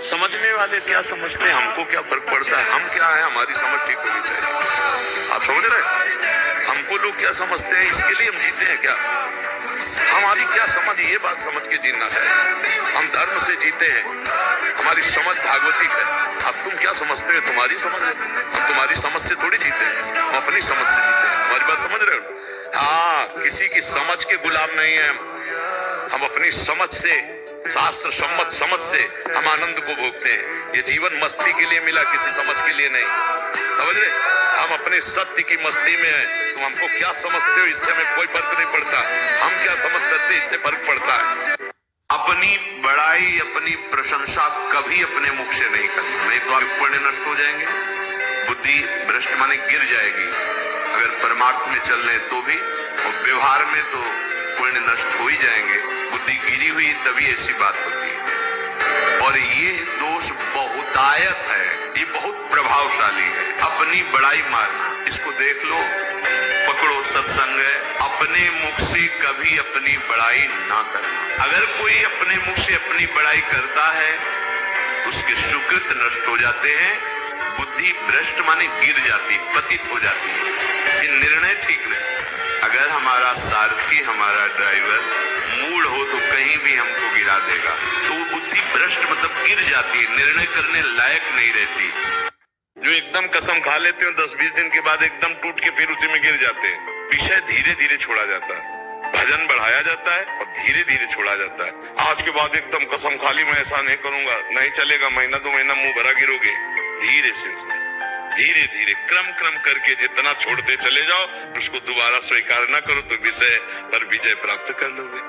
समझने वाले क्या समझते हैं, हमको क्या फर्क पड़ता है, हम क्या है, हमारी समझ ठीक होनी चाहिए। आप समझ रहे हैं? हमको लोग क्या समझते हैं, इसके लिए हम जीते हैं क्या? हमारी क्या समझ, ये बात समझ के जीना है। हम धर्म से जीते हैं, हमारी समझ भागवतिक है। अब तुम क्या समझते हो, तुम्हारी समझ है, हम तुम्हारी समझ से थोड़ी जीते हैं, हम अपनी समझ से जीते हैं। हमारी बात समझ रहे हो? हाँ, किसी की समझ के गुलाम नहीं है हम अपनी समझ से, शास्त्र सम्मत समझ से हम आनंद को भोगते हैं। ये जीवन मस्ती के लिए मिला, किसी समझ के लिए नहीं। समझ रहे? हम अपने सत्य की मस्ती में हैं। तुम हमको क्या समझते हो, इससे हमें कोई फर्क नहीं पड़ता। हम क्या समझ करते, इससे फर्क पड़ता है। अपनी बड़ाई, अपनी प्रशंसा कभी अपने मुख से नहीं करना, नहीं तो आप पुण्य नष्ट हो जाएंगे, बुद्धि भ्रष्ट माने गिर जाएगी। अगर परमार्थ में चल रहे तो भी, और व्यवहार में तो पुण्य नष्ट हो ही जाएंगे। बुद्धि गिरी हुई तभी ऐसी बात होती है। और ये दोष बहुतायत है, ये बहुत प्रभावशाली है। अपनी बड़ाई मारना, इसको देख लो, पकड़ो सत्संग है। अपने मुख से कभी अपनी बड़ाई ना करना। अगर कोई अपने मुख से अपनी बड़ाई करता है, उसके सुकृत नष्ट हो जाते हैं, बुद्धि भ्रष्ट माने गिर जाती, पतित हो जाती है। ये निर्णय ठीक नहीं। अगर हमारा सारथी, हमारा ड्राइवर मूड हो तो कहीं भी हमको गिरा देगा, तो वो बुद्धि भ्रष्ट मतलब गिर जाती है, निर्णय करने लायक नहीं रहती। जो एकदम कसम खा लेते हो, 10-20 दिन के बाद एकदम टूट के फिर उसी में गिर जाते हैं। विषय धीरे धीरे छोड़ा जाता है, भजन बढ़ाया जाता है और धीरे धीरे छोड़ा जाता है। आज के बाद एकदम कसम खा ली, मैं ऐसा नहीं करूंगा, नहीं चलेगा, महीना 2 महीना मुंह भरा गिरोगे। धीरे से, धीरे धीरे क्रम करके जितना छोड़ते चले जाओ, उसको दोबारा स्वीकार ना करो तो विषय पर विजय प्राप्त कर लोगे।